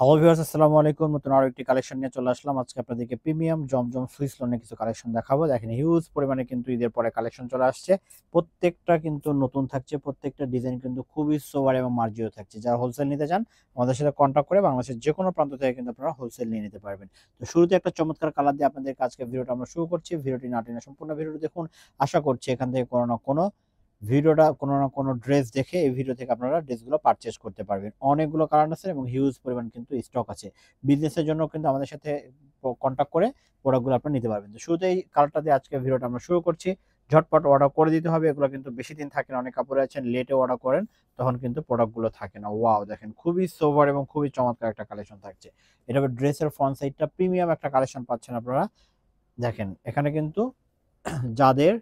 Hello viewers, আসসালামু আলাইকুম। নতুন আরো একটি কালেকশন নিয়ে চলে আসলাম। আজকে আপনাদেরকে প্রিমিয়াম জমজম সুইস লনের কিছু কালেকশন দেখাবো। দেখেন, হিউজ পরিমাণে কিন্তু ঈদের পরে কালেকশন চলে আসছে। প্রত্যেকটা কিন্তু নতুন থাকছে, প্রত্যেকটা ডিজাইন কিন্তু খুবই সোবার এবং মার্জিত থাকছে। যারা হোলসেল নিতে চান আমাদের সাথে কন্ট্যাক্ট করে বাংলাদেশের যে কোনো প্রান্ত থেকে কিন্তু আপনারা হোলসেল নিয়ে নিতে পারবেন। তো শুরুতে একটা চমৎকার কালার দিয়ে আপনাদের আজকে ভিডিওটা আমরা শুরু করছি। ভিডিওটি না টেনে সম্পূর্ণ ভিডিওটি দেখুন। আশা করছি এখান থেকে কোনো না কোনো কোনো না কোনো ড্রেস দেখে এই ভিডিও থেকে আপনারা ড্রেসগুলো পারচেজ করতে পারবেন। অনেকগুলো কালার আছে এবং হিউজ পরিমাণ কিন্তু স্টক আছে। বিজনেসের জন্য কিন্তু আমাদের সাথে কন্ট্যাক্ট করে প্রোডাক্টগুলো আপনারা নিতে পারবেন। তো শুরুতেই কালারটা দিয়ে আজকে ভিডিওটা আমরা শুরু করছি। ঝটপট অর্ডার করে দিতে হবে। এগুলো কিন্তু বেশি দিন থাকে না। অনেক কাপড় আছেন লেটে অর্ডার করেন, তখন কিন্তু প্রোডাক্টগুলো থাকে না। ওয়াও, দেখেন খুবই সোবার এবং খুবই চমৎকার একটা কালেকশন থাকছে। এটা হবে ড্রেসের ফ্রন্ট সাইডটা, প্রিমিয়াম একটা কালেকশন পাচ্ছেন আপনারা। দেখেন এখানে কিন্তু যাদের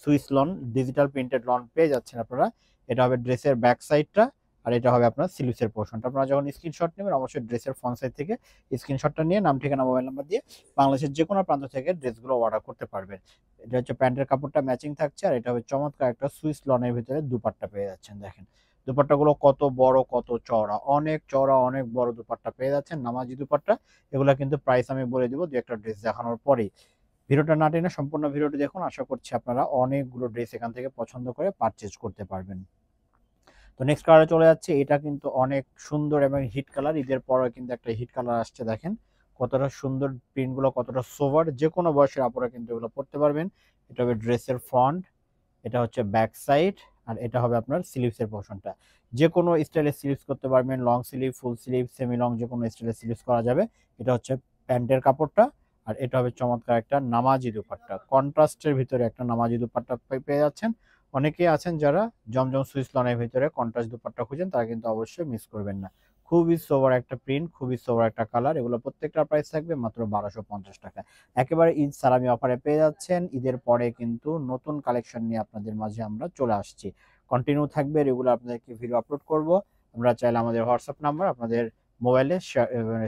Swiss lawn digital printed lawn পেয়ে যাচ্ছেন আপনারা, এটা হবে ড্রেসের ব্যাক সাইডটা আর এটা হবে আপনার স্লিভসের পোর্শনটা। আপনারা যখন স্ক্রিনশট নেবেন অবশ্যই ড্রেসের ফ্রন্ট সাইড থেকে স্ক্রিনশটটা নিয়ে নাম ঠিকানা মোবাইল নাম্বার দিয়ে বাংলাদেশের যে কোনো প্রান্ত থেকে ড্রেসগুলো অর্ডার করতে পারবেন। এটা হচ্ছে প্যান্টের কাপড়টা ম্যাচিং থাকছে আর এটা হবে চমৎকার একটা সুইস লনের ভিতরে দুপাট্টা পেয়ে যাচ্ছেন। দেখেন দুপাট্টাগুলো কত বড় কত চওড়া, অনেক চওড়া অনেক বড় দুপাট্টা পেয়ে যাচ্ছেন, নামাজি দুপাট্টা। এগুলা কিন্তু প্রাইস আমি বলে দিব দু একটা ড্রেস দেখানোর পরেই। ভিডিওটা না টেনে সম্পূর্ণ ভিডিওটি দেখুন। আশা করছি আপনারা অনেকগুলো ড্রেস এখান থেকে পছন্দ করে পারচেজ করতে পারবেন। তো নেক্সট কালারে চলে যাচ্ছে। এটা কিন্তু অনেক সুন্দর এবং হিট কালার। ঈদের পরে কিন্তু একটা হিট কালার আসছে। দেখেন কতটা সুন্দর, প্রিন্টগুলো কতটা সোভার, যে কোনো বয়সের আপুরা কিন্তু এগুলো পড়তে পারবেন। এটা হবে ড্রেসের ফ্রন্ট, এটা হচ্ছে ব্যাক সাইড আর এটা হবে আপনার স্লিভসের পোর্শনটা। যে কোনো স্টাইলে স্লিভস করতে পারবেন, long sleeve, full sleeve, semi long, যে কোনো স্টাইলে স্লিভস করা যাবে। এটা হচ্ছে প্যান্টের কাপড়টা আর এটা হবে চমৎকার একটা নামাজি দুপাট্টা। কন্ট্রাস্টের ভিতরে একটা নামাজি দুপাট্টা পেয়ে যাচ্ছেন। অনেকেই আছেন যারা জমজম সুইস লনের ভিতরে কন্ট্রাস্ট দুপাট্টা খুঁজেন, তারা কিন্তু অবশ্যই মিস করবেন না। খুবই সোবার একটা প্রিন্ট, খুবই সোবার একটা কালার। এগুলো প্রত্যেকটা প্রাইস থাকবে মাত্র 1250 টাকা। একেবারে ঈদ সালামি অফারে পেয়ে যাচ্ছেন। ঈদের পরে কিন্তু নতুন কালেকশন নিয়ে আপনাদের মাঝে আমরা চলে আসছি। কন্টিনিউ থাকবে, রেগুলার আপনাদেরকে ভিডিও আপলোড করব। আমরা চাইলে আমাদের হোয়াটসঅ্যাপ নাম্বার আপনাদের মোবাইলে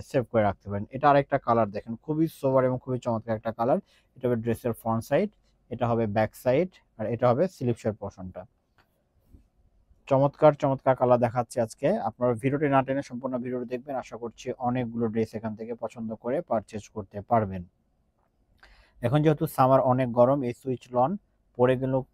সেভ করে রাখতে পারেন। এটা আরেকটা কালার, দেখেন খুবই সোবার এবং খুবই চমৎকার একটা কালার। এটা হবে ড্রেসের ফ্রন্ট সাইড, এটা হবে ব্যাক সাইড আর এটা হবে স্লিভসের পোর্শনটা। চমৎকার চমৎকার কালার দেখাচ্ছি আজকে। আপনারা ভিডিওটি না টেনে সম্পূর্ণ ভিডিওটি দেখবেন। আশা করছি অনেকগুলো ড্রেস এখান থেকে পছন্দ করে পারচেজ করতে পারবেন। এখন যেহেতু সামার অনেক গরম, এই সুইচ লন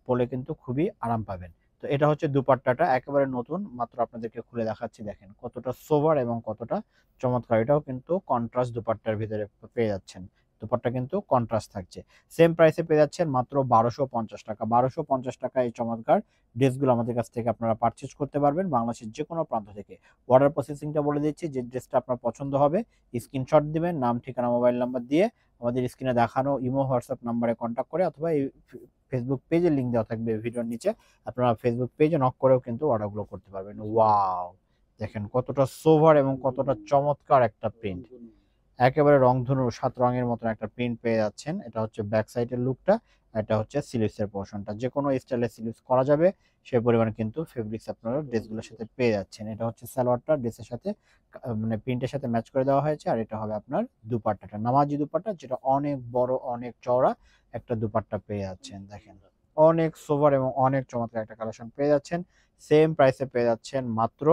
পরে কিন্তু খুবই আরাম পাবেন। তো এটা হচ্ছে দুপাট্টাটা, একেবারে নতুন, মাত্র আপনাদেরকে খুলে দেখাচ্ছি। দেখেন কতটা সোবার এবং কতটা চমৎকার। এটাও কিন্তু কন্ট্রাস্ট দুপাট্টার ভিতরে পেয়ে যাচ্ছেন। দুপাট্টা কিন্তু কন্ট্রাস্ট থাকছে। সেম প্রাইসে পেয়ে যাচ্ছেন মাত্র 1250 টাকা। 1250 টাকা এই চমৎকার ড্রেসগুলো আমাদের কাছ থেকে আপনারা পারচেজ করতে পারবেন বাংলাদেশের যে কোনো প্রান্ত থেকে। অর্ডার প্রসেসিংটা বলে দিচ্ছি, যে ড্রেসটা আপনার পছন্দ হবে স্ক্রিনশট দিবেন নাম ঠিকানা মোবাইল নাম্বার দিয়ে আমাদের স্ক্রিনে দেখানো ইমো হোয়াটসঅ্যাপ নাম্বারে কন্ট্যাক্ট করে, অথবা এই ফেসবুক পেজের লিঙ্ক দেওয়া থাকবে ভিডিওর নিচে, আপনারা ফেসবুক পেজে নক করেও কিন্তু অর্ডারগুলো করতে পারবেন। ওয়াও, দেখেন কতটা সোভার এবং কতটা চমৎকার একটা প্রিন্ট। একেবারে রংধনু 7 রঙের মতন একটা প্রিন্ট পেয়ে যাচ্ছেন। এটা হচ্ছে ব্যাক সাইডের লুকটা, এটা হচ্ছে স্লিভসের পোর্শনটা। যে কোনো স্টাইলে স্লিভস করা যাবে সেই পরিমাণে কিন্তু ফেব্রিক্স আপনারা ড্রেসগুলোর সাথে পেয়ে যাচ্ছেন। এটা হচ্ছে সালোয়ারটা ড্রেসের সাথে মানে প্রিন্টের সাথে ম্যাচ করে দেওয়া হয়েছে আর এটা হবে আপনার দুপাট্টাটা, নামাজি দুপাট্টা, যেটা অনেক বড় অনেক চওড়া একটা দুপাট্টা পেয়ে যাচ্ছেন। দেখেন অনেক সোভার এবং অনেক চমৎকার একটা কালেকশন পেয়ে যাচ্ছেন। সেম প্রাইসে পেয়ে যাচ্ছেন মাত্র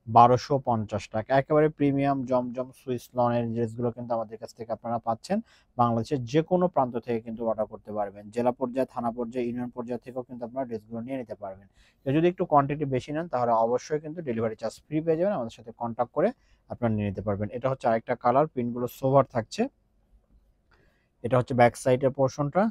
1250 টাকা। একেবারে প্রিমিয়াম জমজম সুইস লনের ড্রেসগুলো কিন্তু আমাদের কাছ থেকে আপনারা পাচ্ছেন। বাংলাদেশের যে কোনো প্রান্ত থেকে কিন্তু অর্ডার করতে পারবেন। জেলা পর্যায়ে, থানা পর্যায়ে, ইউনিয়ন পর্যায়ে থেকেও কিন্তু আপনারা ড্রেসগুলো নিয়ে নিতে পারবেন। কেউ যদি একটু কোয়ান্টিটি বেশি নেন তাহলে অবশ্যই কিন্তু ডেলিভারি চার্জ ফ্রি পেয়ে যাবেন। আমাদের সাথে কন্ট্যাক্ট করে আপনারা নিয়ে নিতে পারবেন। এটা হচ্ছে আরেকটা কালার, প্রিন্টগুলো সোভার থাকছে। এটা হচ্ছে ব্যাক সাইডের পোর্শনটা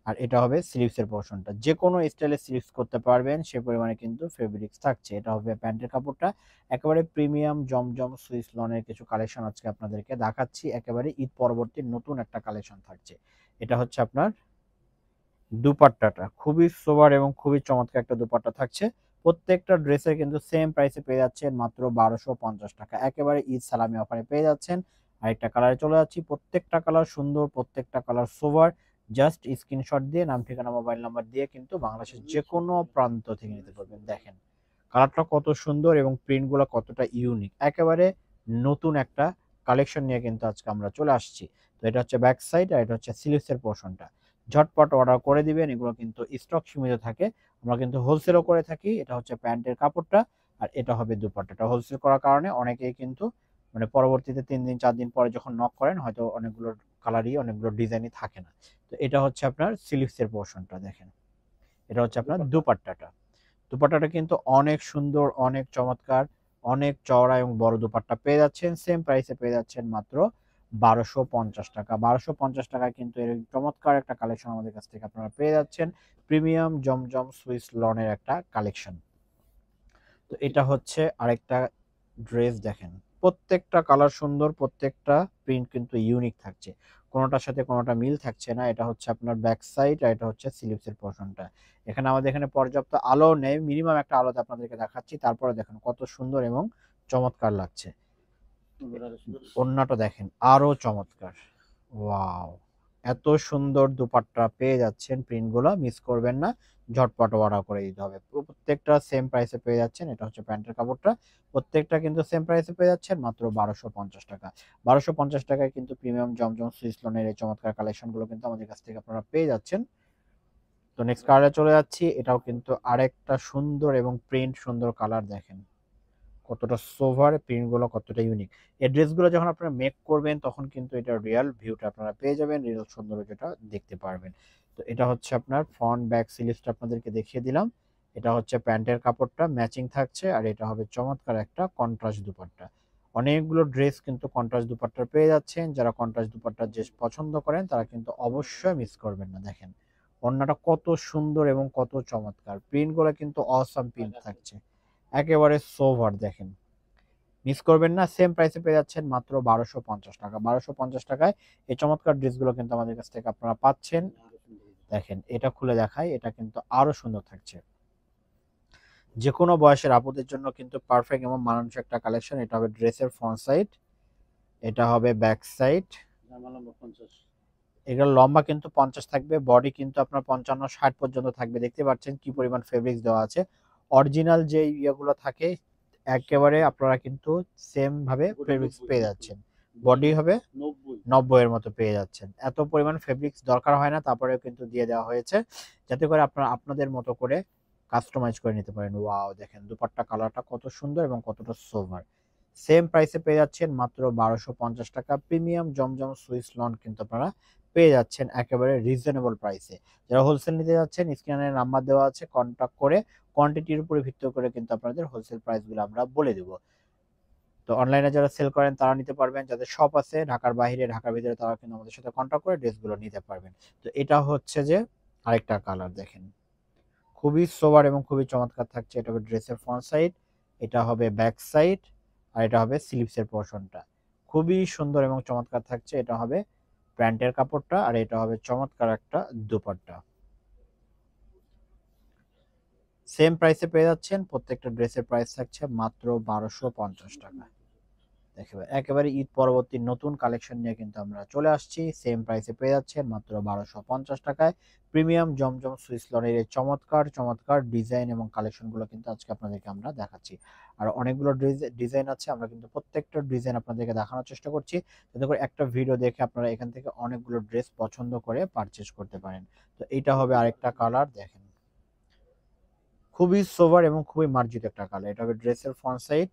আর এটা হবে স্লিভসের পোর্শনটা। যে কোনো স্টাইলে স্লিভস করতে পারবেন সে পরিমাণে কিন্তু ফেব্রিক্স থাকছে। এটা হবে প্যান্টের কাপড়টা। একেবারে প্রিমিয়াম জমজম সুইস লনের কিছু কালেকশন আজকে আপনাদেরকে দেখাচ্ছি। একেবারে ঈদ পরবর্তী নতুন একটা কালেকশন থাকছে। এটা হচ্ছে আপনার দুপাট্টাটা, খুবই সোবার এবং খুবই চমৎকার একটা দুপাট্টা থাকছে। প্রত্যেকটা ড্রেসের কিন্তু সেম প্রাইসে পেয়ে যাচ্ছেন মাত্র 1250 টাকা। একেবারে ঈদ সালামি অফারে পেয়ে যাচ্ছেন। আরেকটা কালারে চলে যাচ্ছি। প্রত্যেকটা কালার সুন্দর, প্রত্যেকটা কালার সোবার। জাস্ট স্ক্রিনশট দিয়ে নাম ঠিকানা মোবাইল নাম্বার দিয়ে কিন্তু বাংলাদেশের যে কোনো প্রান্ত থেকে নিতে পারবেন। দেখেন কালারটা কত সুন্দর এবং প্রিন্টগুলো কতটা ইউনিক। একেবারে নতুন একটা কালেকশন নিয়ে কিন্তু আজকে আমরা চলে আসছি। তো এটা হচ্ছে ব্যাক সাইড আর এটা হচ্ছে স্লিভসের পোর্শনটা। ঝটপট অর্ডার করে দিবেন। এগুলো কিন্তু স্টক সীমিত থাকে, আমরা কিন্তু হোলসেলও করে থাকি। এটা হচ্ছে প্যান্টের কাপড়টা আর এটা হবে দুপাট্টাটা। হোলসেল করার কারণে অনেকেই কিন্তু মানে পরবর্তীতে 3 দিন 4 দিন পরে যখন নক করেন হয়তো অনেকগুলো কালারই অনেকগুলো ডিজাইনই থাকে না। তো এটা হচ্ছে আপনার স্লিভসের পোর্শনটা দেখেন। এটা হচ্ছে আপনার দুপাট্টাটা। দুপাট্টাটা কিন্তু অনেক সুন্দর, অনেক চমৎকার, অনেক চওড়া এবং বড় দুপাট্টা পেয়ে যাচ্ছেন। সেম প্রাইসে পেয়ে যাচ্ছেন মাত্র 1250 টাকা। 1250 টাকায় কিন্তু এর চমৎকার একটা কালেকশন আমাদের কাছ থেকে আপনারা পেয়ে যাচ্ছেন। প্রিমিয়াম জমজম সুইস লনের একটা কালেকশন। তো এটা হচ্ছে আরেকটা ড্রেস দেখেন। প্রত্যেকটা কালার সুন্দর, প্রত্যেকটা প্রিন্ট কিন্তু ইউনিক থাকছে। কোনোটার সাথে কোনোটা মিল থাকছে না। এটা হচ্ছে আপনার ব্যাক সাইড আর এটা হচ্ছে স্লিভসের পোর্শনটা। এখানে আমাদের এখানে পর্যাপ্ত আলো নেই, মিনিমাম একটা আলোতে আপনাদেরকে দেখাচ্ছি। তারপরে দেখেন কত সুন্দর এবং চমৎকার লাগছে। ওড়নাটা দেখেন আরো চমৎকার। ওয়াও! এত সুন্দর দুপাট্টা পেয়ে যাচ্ছেন, প্রিন্টগুলো মিস করবেন না। ঝটপট অর্ডার করে দিতে হবে। প্রত্যেকটা সেম প্রাইসে পেয়ে যাচ্ছেন। এটা হচ্ছে প্যান্টের কাপড়টা। প্রত্যেকটা কিন্তু সেম প্রাইসে পেয়ে যাচ্ছেন মাত্র 1250 টাকা। 1250 টাকায় কিন্তু প্রিমিয়াম জমজম সুইস লনের এই চমৎকার কালেকশনগুলো কিন্তু আমাদের কাছ থেকে আপনারা পেয়ে যাচ্ছেন। তো নেক্সট কালারে চলে যাচ্ছি। এটাও কিন্তু আরেকটা সুন্দর এবং প্রিন্ট সুন্দর কালার দেখেন। কতটা সোভার, প্রিন্টগুলো কতটা ইউনিক। এই ড্রেসগুলো যখন আপনারা মেক করবেন তখন কিন্তু এটার রিয়াল ভিউটা আপনারা পেয়ে যাবেন, রিয়াল সৌন্দর্যটা দেখতে পারবেন। তো এটা হচ্ছে আপনার ফ্রন্ট ব্যাক স্লিভসটা আপনাদেরকে দেখিয়ে দিলাম। এটা হচ্ছে প্যান্টের কাপড়টা ম্যাচিং থাকছে আর এটা হবে চমৎকার একটা কন্ট্রাস্ট দুপাট্টা। অনেকগুলো ড্রেস কিন্তু কন্ট্রাস্ট দুপাট্টা পেয়ে যাচ্ছেন। যারা কন্ট্রাস্ট দুপাট্টা যে পছন্দ করেন তারা কিন্তু অবশ্যই মিস করবেন না। দেখেন ওড়নাটা কত সুন্দর এবং কত চমৎকার, প্রিন্টগুলো কিন্তু অসাম প্রিন্ট থাকছে, একেবারে সোভার দেখেন। মিস করবেন না। সেম প্রাইসে পেয়ে যাচ্ছেন মাত্র 1250 টাকা। 1250 টাকায় এই চমৎকার ড্রেসগুলো কিন্তু আমাদের কাছ থেকে আপনারা পাচ্ছেন। দেখেন এটা খুলে দেখাই, এটা কিন্তু আরো সুন্দর থাকছে। যে কোনো বয়সের আপুদের জন্য কিন্তু পারফেক্ট এবং মানানসই একটা কালেকশন। এটা হবে ড্রেসের ফ্রন্ট সাইড, এটা হবে ব্যাক সাইড। এগুলো লম্বা কিন্তু 50 থাকবে, বডি কিন্তু আপনার 55-60 পর্যন্ত থাকবে। দেখতে পাচ্ছেন কি পরিমাণ ফেব্রিক্স দেওয়া আছে। অরিজিনাল যে ইয়েগুলো থাকে একেবারে আপনারা কিন্তু সেম ভাবে ফেব্রিক্স পেয়ে যাচ্ছেন। বডি হবে 90 এর মতো পেয়ে যাচ্ছেন। এত পরিমাণ ফেব্রিক্স দরকার হয় না, তারপরেও কিন্তু দিয়ে দেওয়া হয়েছে যাতে করে আপনারা আপনাদের মতো করে কাস্টমাইজ করে নিতে পারেন। ওয়াও! দেখেন দুপাট্টা কালারটা কত সুন্দর এবং কতটা সোভার। সেম প্রাইসে পেয়ে যাচ্ছেন মাত্র 1250 টাকা। প্রিমিয়াম জমজম সুইস লন কিন্তু আপনারা পেয়ে যাচ্ছেন একেবারে রিজনেবল প্রাইসে। যারা হোলসেল নিতে যাচ্ছেন স্ক্রিনে নাম্বার দেওয়া আছে, কন্টাক্ট করে কোয়ান্টিটির উপরে ভিত্তি করে কিন্তু আপনাদের হোলসেল প্রাইসগুলো আমরা বলে দেব। তো অনলাইনে যারা সেল করেন তারা নিতে পারবেন, যাদের শপ আছে ঢাকার বাইরে ঢাকার ভিতরে তারা কিন্তু আমাদের সাথে কন্টাক্ট করে ড্রেসগুলো নিতে পারবেন। তো এটা হচ্ছে যে আরেকটা কালার দেখেন, খুবই সোবার এবং খুবই চমৎকার থাকছে। এটা হবে ড্রেসের ফ্রন্ট সাইড, এটা হবে ব্যাক সাইড আর এটা হবে স্লিভসের পোর্শনটা। খুবই সুন্দর এবং চমৎকার থাকছে। এটা হবে প্যান্টের কাপড়টা আর এটা হবে চমৎকার একটা দুপাট্টা। সেম প্রাইসে পেয়ে যাচ্ছেন। প্রত্যেকটা ড্রেসের প্রাইস থাকছে মাত্র 1250 টাকা। একেবারে ঈদ পরবর্তী নতুন কালেকশন নিয়ে কিন্তু আমরা চলে আসছি। সেম প্রাইসে পেয়ে যাচ্ছেন মাত্র 1250 টাকায়। প্রিমিয়াম জমজম সুইস লনের এই চমৎকার চমৎকার ডিজাইন এবং কালেকশনগুলো কিন্তু আজকে আপনাদেরকে আমরা দেখাচ্ছি। আর অনেকগুলো ডিজাইন আছে, আমরা কিন্তু প্রত্যেকটা ডিজাইন আপনাদেরকে দেখানোর চেষ্টা করছি যাতে করে একটা ভিডিও দেখে আপনারা এখান থেকে অনেকগুলো ড্রেস পছন্দ করে পারচেজ করতে পারেন। তো এইটা হবে আরেকটা কালার দেখেন, খুবই সোভার এবং খুবই মার্জিত একটা কালার। এটা হবে ড্রেসের ফ্রন্ট সাইড,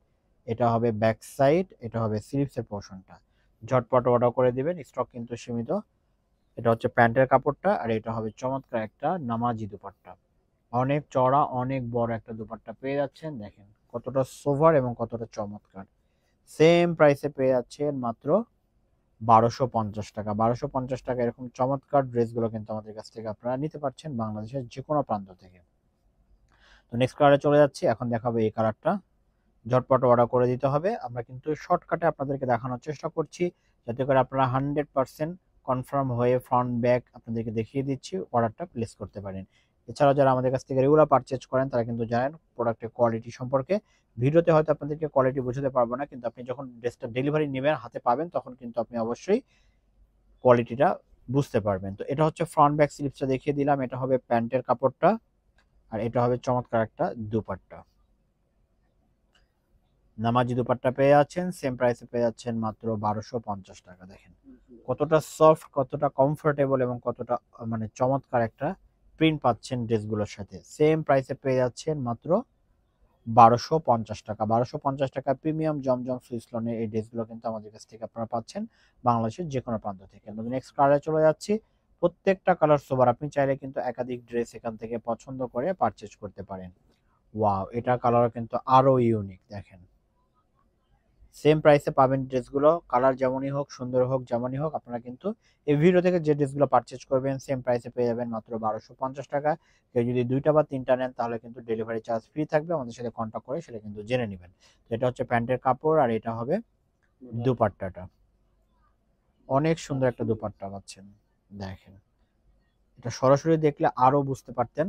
এটা হবে ব্যাক সাইড, এটা হবে স্লিভসের পোর্শনটা। ঝটপট অর্ডার করে দিবেন, স্টক কিন্তু সীমিত। এটা হচ্ছে প্যান্টের কাপড়টা আর এটা হবে চমৎকার একটা নামাজি দুপাট্টা। অনেক চড়া অনেক বড় একটা দুপাট্টা পেয়ে যাচ্ছেন। দেখেন কতটা সোভার এবং কতটা চমৎকার। সেম প্রাইসে পেয়ে যাচ্ছেন মাত্র 1250 টাকা। 1250 টাকা এরকম চমৎকার ড্রেসগুলো কিন্তু আমাদের কাছ থেকে আপনারা নিতে পারছেন বাংলাদেশের যে কোনো প্রান্ত থেকে। তো নেক্সট কালারে চলে যাচ্ছি। এখন দেখাবো এই কালারটা। ঝটপট অর্ডার করে দিতে হবে। আমরা কিন্তু শর্টকাটে আপনাদেরকে দেখানোর চেষ্টা করছি যাতে করে আপনারা 100% কনফার্ম হয়ে ফ্রন্ট ব্যাক আপনাদেরকে দেখিয়ে দিচ্ছি, অর্ডারটা প্লেস করতে পারেন। এছাড়াও যারা আমাদের কাছ থেকে রেগুলার পারচেজ করেন তারা কিন্তু জানেন প্রোডাক্টের কোয়ালিটি সম্পর্কে। ভিডিওতে হয়তো আপনাদেরকে কোয়ালিটি বোঝাতে পারবো না, কিন্তু আপনি যখন ড্রেসটা ডেলিভারি নেবেন হাতে পাবেন তখন কিন্তু আপনি অবশ্যই কোয়ালিটিটা বুঝতে পারবেন। তো এটা হচ্ছে ফ্রন্ট ব্যাক স্লিপসটা দেখিয়ে দিলাম। এটা হবে প্যান্টের কাপড়টা আর এটা হবে চমৎকার একটা দুপাট্টা। নামাজি দুপাট্টা পেয়ে যাচ্ছেন। সেম প্রাইসে পেয়ে যাচ্ছেন মাত্র 1250 টাকা। দেখেন কতটা সফট, কতটা কমফোর্টেবল এবং কতটা মানে চমৎকার একটা প্রিন্ট পাচ্ছেন ড্রেসগুলোর সাথে। সেম প্রাইসে পেয়ে যাচ্ছেন মাত্র 1250 টাকা। 1250 টাকা প্রিমিয়াম জমজম সুইস লনের এই ড্রেসগুলো কিন্তু আমাদের কাছ থেকে আপনারা পাচ্ছেন বাংলাদেশের যে কোনো প্রান্ত থেকে। নেক্সট কালারে চলে যাচ্ছি। প্রত্যেকটা কালার সোবার, আপনি চাইলে কিন্তু একাধিক ড্রেস এখান থেকে পছন্দ করে পারচেজ করতে পারেন। ওয়াও, এটা কালার কিন্তু আরো ইউনিক, দেখেন। সেম প্রাইসে পাবেন ড্রেসগুলো, কালার যেমনই হোক, সুন্দর হোক, যেমনই হোক, আপনারা কিন্তু এই ভিডিও থেকে যে ড্রেসগুলো পারচেজ করবেন সেম প্রাইসে পেয়ে যাবেন মাত্র 1250 টাকা। কেউ যদি 2টা বা 3টা নেন তাহলে কিন্তু ডেলিভারি চার্জ ফ্রি থাকবে, আমাদের সাথে কন্ট্যাক্ট করে সেটা কিন্তু জেনে নেবেন। তো এটা হচ্ছে প্যান্টের কাপড় আর এটা হবে দুপাট্টাটা। অনেক সুন্দর একটা দুপাট্টা পাচ্ছেন, দেখেন। এটা সরাসরি দেখলে আরো বুঝতে পারতেন,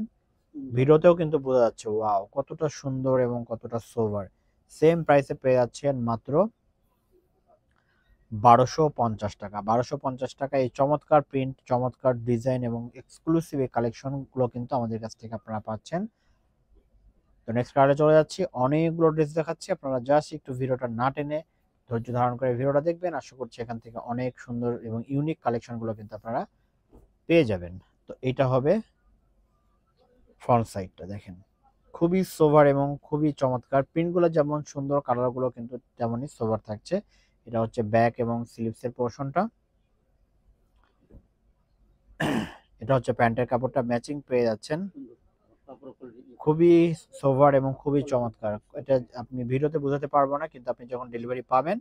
ভিডিওতেও কিন্তু বোঝা যাচ্ছে ওয়াও কতটা সুন্দর এবং কতটা সোভার। সেম প্রাইসে পেয়ে যাচ্ছেন মাত্র 1250 টাকা। 1250 টাকা এই চমৎকার প্রিন্ট, চমৎকার ডিজাইন এবং এক্সক্লুসিভ এই কালেকশন গুলো কিন্তু আমাদের কাছ থেকে আপনারা পাচ্ছেন। তো নেক্সট কালারে চলে যাচ্ছি। অনেকগুলো ড্রেস দেখাচ্ছি, আপনারা জাস্ট একটু ভিডিওটা না টেনে ধৈর্য ধারণ করে ভিডিওটা দেখবেন। আশা করছি এখান থেকে অনেক সুন্দর এবং ইউনিক কালেকশন গুলো কিন্তু আপনারা পেয়ে যাবেন। তো এটা হবে ফ্রন্ট সাইডটা, দেখেন। খুবই সোভার এবং খুবই চমৎকার, প্রিন্টগুলো যেমন সুন্দর, কালারগুলো কিন্তু তেমনই সোভার থাকছে। এটা হচ্ছে ব্যাক এবং স্লিভসের পোর্শনটা। এটা হচ্ছে প্যান্টের কাপড়টা, ম্যাচিং পেয়ে যাচ্ছেন। খুবই সোভার এবং খুবই চমৎকার। এটা আপনি ভিডিওতে বোঝাতে পারবো না, কিন্তু আপনি যখন ডেলিভারি পাবেন,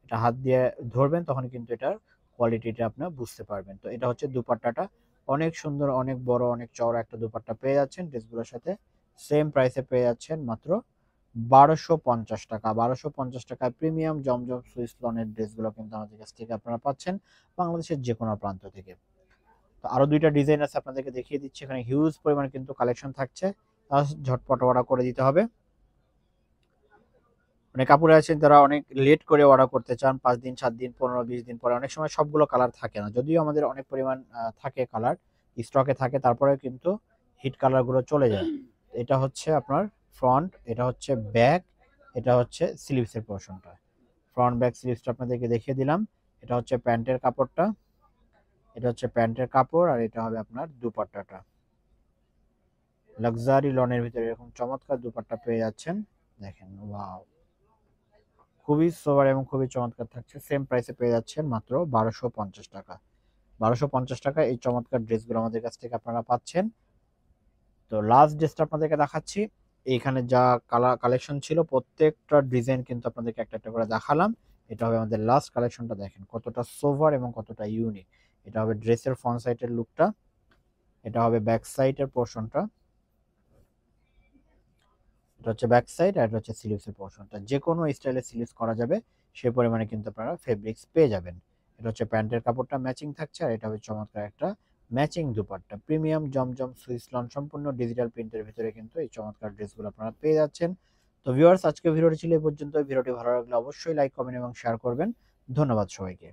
এটা হাত দিয়ে ধরবেন, তখন কিন্তু এটার কোয়ালিটিটা আপনি বুঝতে পারবেন। তো এটা হচ্ছে দুপাট্টাটা, অনেক সুন্দর, অনেক বড়, অনেক চওড়া একটা দুপাট্টা পেয়ে যাচ্ছেন ড্রেসগুলোর সাথে। সেম প্রাইসে পেয়ে যাচ্ছেন মাত্র 1250 টাকা। 1250 টাকায় প্রিমিয়াম জমজম সুইস লনের ড্রেসগুলো কিন্তু আমাদের কাছ থেকে আপনারা পাচ্ছেন বাংলাদেশের যে কোনো প্রান্ত থেকে। তো আরো 2টা ডিজাইন আছে, আপনাদেরকে দেখিয়ে দিচ্ছি। এখানে হিউজ পরিমাণ কিন্তু কালেকশন থাকছে, ঝটপট অর্ডার করে দিতে হবে। অনেক কাপড়ে আছেন তারা অনেক লেট করে অর্ডার করতে চান, 5 দিন, 7 দিন, 15, 20 দিন পরে। অনেক সময় সবগুলো কালার থাকে না, যদিও আমাদের অনেক পরিমাণ থাকে কালার, স্টকে থাকে, তারপরেও কিন্তু হিট কালারগুলো চলে যায়। এটা হচ্ছে আপনার ফ্রন্ট, এটা হচ্ছে ব্যাক, এটা হচ্ছে স্লিভসের পোর্শনটা। ফ্রন্ট ব্যাক স্লিভসটা আপনাদেরকে দেখিয়ে দিলাম। এটা হচ্ছে প্যান্টের কাপড়টা, এটা হচ্ছে প্যান্টের কাপড় আর এটা হবে আপনার দুপাট্টাটা। লাক্সারি লনের ভিতরে এরকম চমৎকার দুপাট্টা পেয়ে যাচ্ছেন, দেখেন। ওয়াও, খুবই সোবার এবং খুবই চমৎকার থাকছে। সেম প্রাইসে পেয়ে যাচ্ছেন মাত্র 1250 টাকা। 1250 টাকা এই চমৎকার ড্রেসগুলো আমাদের কাছ থেকে আপনারা পাচ্ছেন। তো লাস্ট ড্রেসটা আপনাদেরকে দেখাচ্ছি। এইখানে যা কালেকশন ছিল প্রত্যেকটা ডিজাইন কিন্তু আপনাদেরকে একটা একটা করে দেখালাম। এটা হবে আমাদের লাস্ট কালেকশনটা, দেখেন কতটা সোভার এবং কতটা ইউনিক। এটা হবে ড্রেসের ফ্রন্ট সাইডের লুকটা, এটা হবে ব্যাক সাইডের পোর্শনটা, এটা হচ্ছে ব্যাক সাইড আর এটা হচ্ছে স্লিভসের পোর্শনটা। যে কোনো স্টাইলে স্লিভস করা যাবে, সে পরিমাণে কিন্তু আপনারা ফেব্রিক্স পেয়ে যাবেন। এটা হচ্ছে প্যান্টের কাপড়টা ম্যাচিং থাকছে আর এটা হবে চমৎকার একটা ম্যাচিং দুপাট্টা। প্রিমিয়াম জমজম সুইস লন সম্পূর্ণ ডিজিটাল প্রিন্টের ভিতরে কিন্তু এই চমৎকার ড্রেসগুলো আপনারা পেয়ে যাচ্ছেন। তো ভিউয়ার্স, আজকে ভিডিওটি ছিল এই পর্যন্ত। ভিডিওটি ভালো লাগলে অবশ্যই লাইক, কমেন্ট এবং শেয়ার করবেন। ধন্যবাদ সবাইকে।